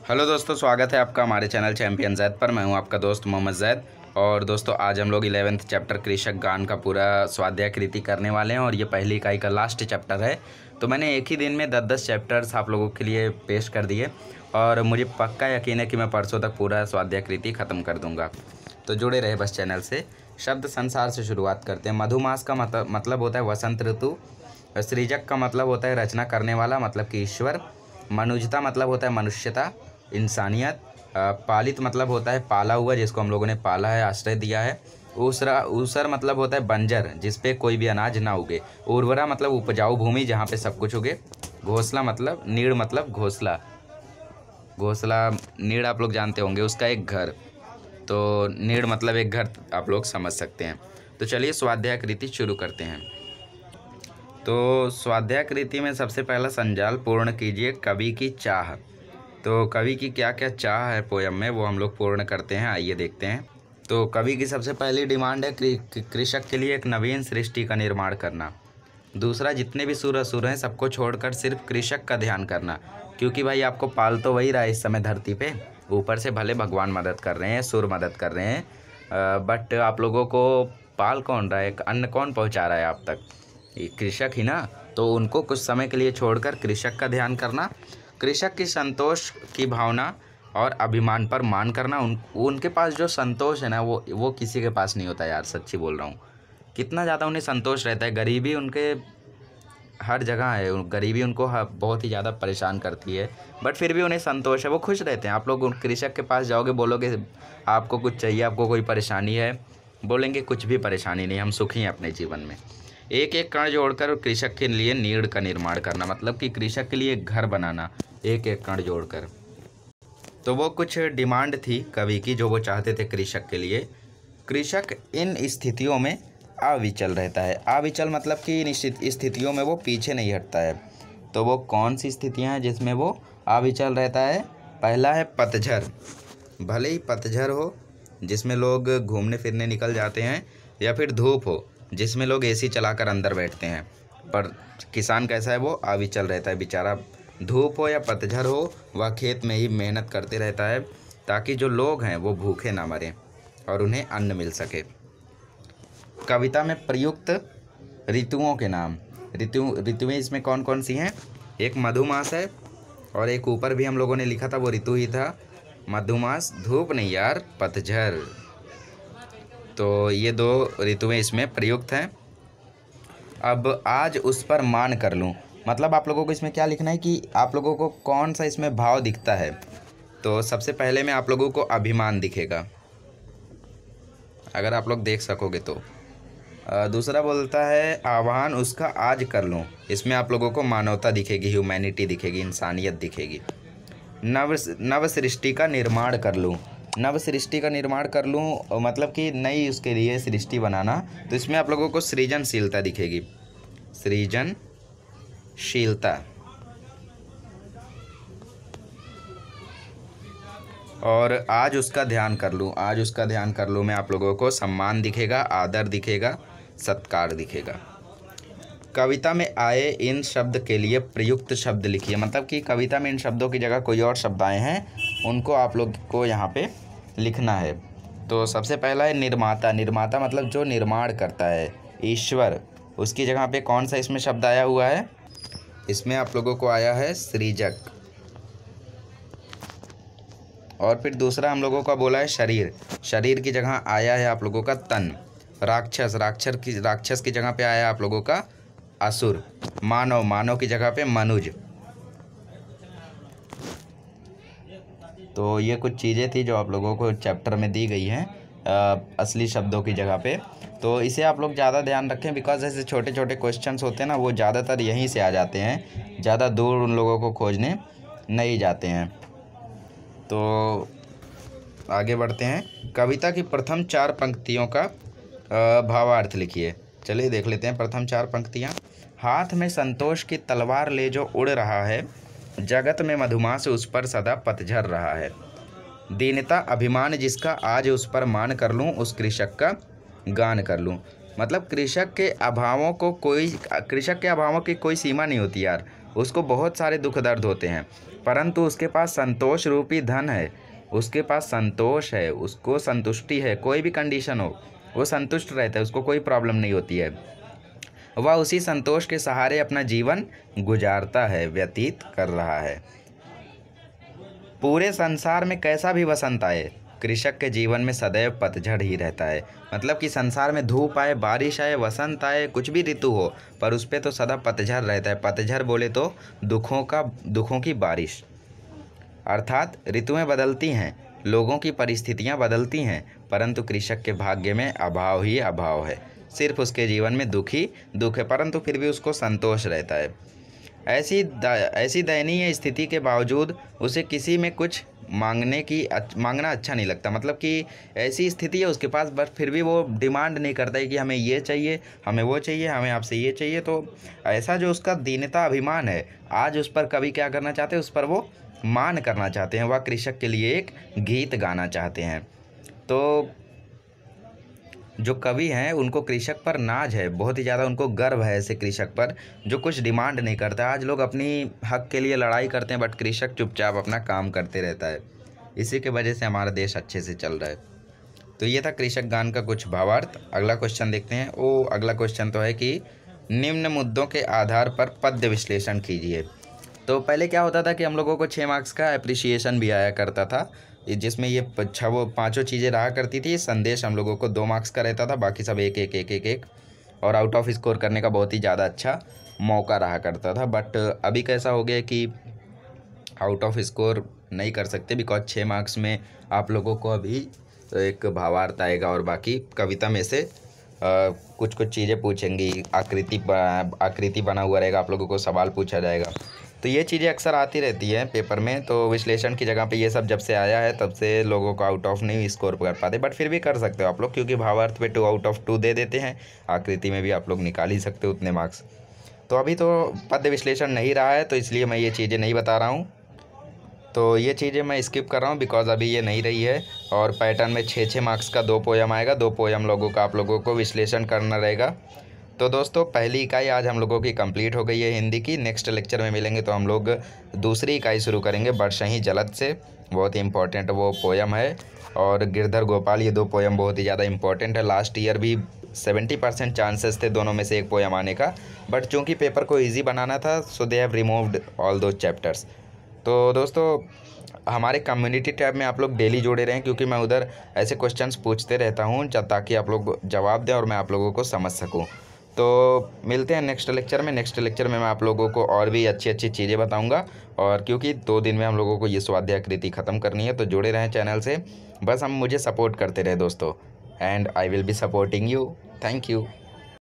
Hello दोस्तों, स्वागत है आपका हमारे चैनल चैंपियन जैद पर। मैं हूं आपका दोस्त मोहम्मद जैद। और दोस्तों, आज हम लोग 11th चैप्टर कृषक गान का पूरा स्वाध्याय कृति करने वाले हैं और ये पहली इकाई का लास्ट चैप्टर है। तो मैंने एक ही दिन में 10-10 चैप्टर्स आप लोगों के लिए पेश कर दिए और मुझे पक्का यकीन है कि मैं परसों तक पूरा स्वाध्याय कृति ख़त्म कर दूँगा। तो जुड़े रहे बस चैनल से। शब्द संसार से शुरुआत करते हैं। मधुमास का मतलब होता है वसंत ऋतु। सृजक का मतलब होता है रचना करने वाला, मतलब कि ईश्वर। मनुजता मतलब होता है मनुष्यता, इंसानियत। पालित मतलब होता है पाला हुआ, जिसको हम लोगों ने पाला है, आश्रय दिया है। ऊसर मतलब होता है बंजर, जिस पे कोई भी अनाज ना उगे। उर्वरा मतलब उपजाऊ भूमि, जहाँ पे सब कुछ उगे। घोंसला मतलब नीड़, मतलब घोंसला। घोंसला नीड़ आप लोग जानते होंगे, उसका एक घर। तो नीड़ मतलब एक घर, आप लोग समझ सकते हैं। तो चलिए स्वाध्याय कृति शुरू करते हैं। तो स्वाध्याय कृति में सबसे पहला संजाल पूर्ण कीजिए कवि की चाह। तो कवि की क्या क्या चाह है पोयम में, वो हम लोग पूर्ण करते हैं। आइए देखते हैं। तो कवि की सबसे पहली डिमांड है कृषक के लिए एक नवीन सृष्टि का निर्माण करना। दूसरा, जितने भी सुर असुर हैं सबको छोड़कर सिर्फ कृषक का ध्यान करना, क्योंकि भाई आपको पाल तो वही रहा है इस समय धरती पे। ऊपर से भले भगवान मदद कर रहे हैं, सुर मदद कर रहे हैं, बट आप लोगों को पाल कौन रहा है, अन्न कौन पहुंचा रहा है आप तक? ये कृषक ही ना। तो उनको कुछ समय के लिए छोड़कर कृषक का ध्यान करना। कृषक की संतोष की भावना और अभिमान पर मान करना। उनके पास जो संतोष है ना, वो किसी के पास नहीं होता यार, सच्ची बोल रहा हूँ। कितना ज़्यादा उन्हें संतोष रहता है। गरीबी उनके हर जगह है, गरीबी उनको बहुत ही ज़्यादा परेशान करती है, बट फिर भी उन्हें संतोष है, वो खुश रहते हैं। आप लोग उन कृषक के पास जाओगे, बोलोगे आपको कुछ चाहिए, आपको कोई परेशानी है, बोलेंगे कुछ भी परेशानी नहीं, हम सुखी हैं अपने जीवन में। एक एक कण जोड़कर कृषक के लिए नीड़ का निर्माण करना, मतलब कि कृषक के लिए एक घर बनाना, एक एक कण जोड़कर। तो वो कुछ डिमांड थी कवि की, जो वो चाहते थे कृषक के लिए। कृषक इन स्थितियों में अविचल रहता है। अविचल मतलब कि इन स्थितियों में वो पीछे नहीं हटता है। तो वो कौन सी स्थितियां हैं जिसमें वो अविचल रहता है? पहला है पतझड़। भले ही पतझड़ हो, जिसमें लोग घूमने फिरने निकल जाते हैं, या फिर धूप हो, जिसमें लोग एसी चलाकर अंदर बैठते हैं, पर किसान कैसा है? वो अविचल रहता है बेचारा। धूप हो या पतझड़ हो, वह खेत में ही मेहनत करते रहता है, ताकि जो लोग हैं वो भूखे ना मरें और उन्हें अन्न मिल सके। कविता में प्रयुक्त ऋतुओं के नाम। ऋतुएं इसमें कौन कौन सी हैं? एक मधुमास है, और एक ऊपर भी हम लोगों ने लिखा था, वो ऋतु ही था, मधुमास। धूप नहीं यार, पतझड़। तो ये दो ऋतुएं इसमें प्रयुक्त हैं। अब आज उस पर मान कर लूँ, मतलब आप लोगों को इसमें क्या लिखना है कि आप लोगों को कौन सा इसमें भाव दिखता है। तो सबसे पहले में आप लोगों को अभिमान दिखेगा, अगर आप लोग देख सकोगे तो। दूसरा बोलता है आह्वान उसका आज कर लूँ, इसमें आप लोगों को मानवता दिखेगी, ह्यूमैनिटी दिखेगी, इंसानियत दिखेगी। नव सृष्टि का निर्माण कर लूँ। नव सृष्टि का निर्माण कर लूँ मतलब कि नई उसके लिए सृष्टि बनाना। तो इसमें आप लोगों को सृजनशीलता दिखेगी, सृजनशीलता। और आज उसका ध्यान कर लूँ, आज उसका ध्यान कर लूँ में आप लोगों को सम्मान दिखेगा, आदर दिखेगा, सत्कार दिखेगा। कविता में आए इन शब्द के लिए प्रयुक्त शब्द लिखिए, मतलब कि कविता में इन शब्दों की जगह कोई और शब्द आए हैं, उनको आप लोग को यहाँ पे लिखना है। तो सबसे पहला है निर्माता। निर्माता मतलब जो निर्माण करता है, ईश्वर। उसकी जगह पे कौन सा इसमें शब्द आया हुआ है? इसमें आप लोगों को आया है सृजक। और फिर दूसरा हम लोगों का बोला है शरीर। शरीर की जगह आया है आप लोगों का तन। राक्षस, राक्षस की जगह पे आया आप लोगों का असुर। मानव, मानव की जगह पे मनुज। तो ये कुछ चीज़ें थी जो आप लोगों को चैप्टर में दी गई हैं असली शब्दों की जगह पे। तो इसे आप लोग ज़्यादा ध्यान रखें, बिकॉज ऐसे छोटे छोटे क्वेश्चंस होते हैं ना, वो ज़्यादातर यहीं से आ जाते हैं, ज़्यादा दूर उन लोगों को खोजने नहीं जाते हैं। तो आगे बढ़ते हैं। कविता की प्रथम 4 पंक्तियों का भावार्थ लिखिए। चलिए देख लेते हैं प्रथम 4 पंक्तियाँ। हाथ में संतोष की तलवार ले जो उड़ रहा है, जगत में मधुमास उस पर सदा पतझर रहा है। दीनता अभिमान जिसका, आज उस पर मान कर लूँ, उस कृषक का गान कर लूँ। मतलब कृषक के अभावों की कोई सीमा नहीं होती यार। उसको बहुत सारे दुख दर्द होते हैं, परंतु उसके पास संतोष रूपी धन है, उसके पास संतोष है, उसको संतुष्टि है। कोई भी कंडीशन हो वो संतुष्ट रहता है, उसको कोई प्रॉब्लम नहीं होती है। वह उसी संतोष के सहारे अपना जीवन गुजारता है, व्यतीत कर रहा है। पूरे संसार में कैसा भी वसंत आए, कृषक के जीवन में सदैव पतझड़ ही रहता है। मतलब कि संसार में धूप आए, बारिश आए, वसंत आए, कुछ भी ऋतु हो, पर उस पर तो सदा पतझड़ रहता है। पतझड़ बोले तो दुखों की बारिश। अर्थात ऋतुएं बदलती हैं, लोगों की परिस्थितियां बदलती हैं, परंतु कृषक के भाग्य में अभाव ही अभाव है। सिर्फ उसके जीवन में दुख ही दुख है, परंतु फिर भी उसको संतोष रहता है। ऐसी दयनीय स्थिति के बावजूद उसे किसी में कुछ मांगना अच्छा नहीं लगता। मतलब कि ऐसी स्थिति है उसके पास, बट फिर भी वो डिमांड नहीं करता है कि हमें ये चाहिए, हमें वो चाहिए, हमें आपसे ये चाहिए। तो ऐसा जो उसका दीनता अभिमान है, आज उस पर कवि क्या करना चाहते हैं, उस पर वो मान करना चाहते हैं। वह कृषक के लिए एक गीत गाना चाहते हैं। तो जो कवि हैं उनको कृषक पर नाज है, बहुत ही ज़्यादा उनको गर्व है ऐसे कृषक पर जो कुछ डिमांड नहीं करता। आज लोग अपनी हक के लिए लड़ाई करते हैं, बट कृषक चुपचाप अपना काम करते रहता है। इसी के वजह से हमारा देश अच्छे से चल रहा है। तो ये था कृषक गान का कुछ भावार्थ। अगला क्वेश्चन देखते हैं। अगला क्वेश्चन तो है कि निम्न मुद्दों के आधार पर पद्य विश्लेषण कीजिए। तो पहले क्या होता था कि हम लोगों को 6 मार्क्स का एप्रिसिएशन भी आया करता था, जिसमें ये वो पांचों चीज़ें रहा करती थी। संदेश हम लोगों को 2 मार्क्स का रहता था, बाकी सब एक एक एक एक एक, और आउट ऑफ स्कोर करने का बहुत ही ज़्यादा अच्छा मौका रहा करता था। बट अभी कैसा हो गया कि आउट ऑफ स्कोर नहीं कर सकते, बिकॉज 6 मार्क्स में आप लोगों को अभी एक भावार्थ आएगा और बाकी कविता में से कुछ चीज़ें पूछेंगी। आकृति बना हुआ रहेगा, आप लोगों को सवाल पूछा जाएगा। तो ये चीज़ें अक्सर आती रहती हैं पेपर में। तो विश्लेषण की जगह पे ये सब जब से आया है तब से लोगों को आउट ऑफ नहीं स्कोर कर पाते, बट फिर भी कर सकते हो आप लोग, क्योंकि भावार्थ पे 2 आउट ऑफ 2 दे देते हैं। आकृति में भी आप लोग निकाल ही सकते हो उतने मार्क्स। तो अभी तो पद्य विश्लेषण नहीं रहा है, तो इसलिए मैं ये चीज़ें नहीं बता रहा हूँ। तो ये चीज़ें मैं स्किप कर रहा हूँ बिकॉज अभी ये नहीं रही है। और पैटर्न में 6 मार्क्स का 2 पोयम आएगा। 2 पोयम आप लोगों को विश्लेषण करना रहेगा। तो दोस्तों पहली इकाई आज हम लोगों की कंप्लीट हो गई है हिंदी की। नेक्स्ट लेक्चर में मिलेंगे तो हम लोग दूसरी इकाई शुरू करेंगे, बरसही जलद से। बहुत ही इंपॉर्टेंट वो पोयम है। और गिरधर गोपाल, ये 2 पोयम बहुत ही ज़्यादा इंपॉर्टेंट है। लास्ट ईयर भी 70% चांसेस थे दोनों में से एक पोयम आने का, बट चूँकि पेपर को ईजी बनाना था सो दे हैव रिमूव्ड ऑल दो चैप्टर्स। तो दोस्तों हमारे कम्युनिटी टैब में आप लोग डेली जुड़े रहें, क्योंकि मैं उधर ऐसे क्वेश्चंस पूछते रहता हूं ताकि आप लोग जवाब दें और मैं आप लोगों को समझ सकूं। तो मिलते हैं नेक्स्ट लेक्चर में। नेक्स्ट लेक्चर में मैं आप लोगों को और भी अच्छी चीज़ें बताऊंगा। और क्योंकि 2 दिन में हम लोगों को ये स्वाध्याय कृति ख़त्म करनी है, तो जुड़े रहें चैनल से। बस हम मुझे सपोर्ट करते रहे दोस्तों, and I will be supporting you. Thank you.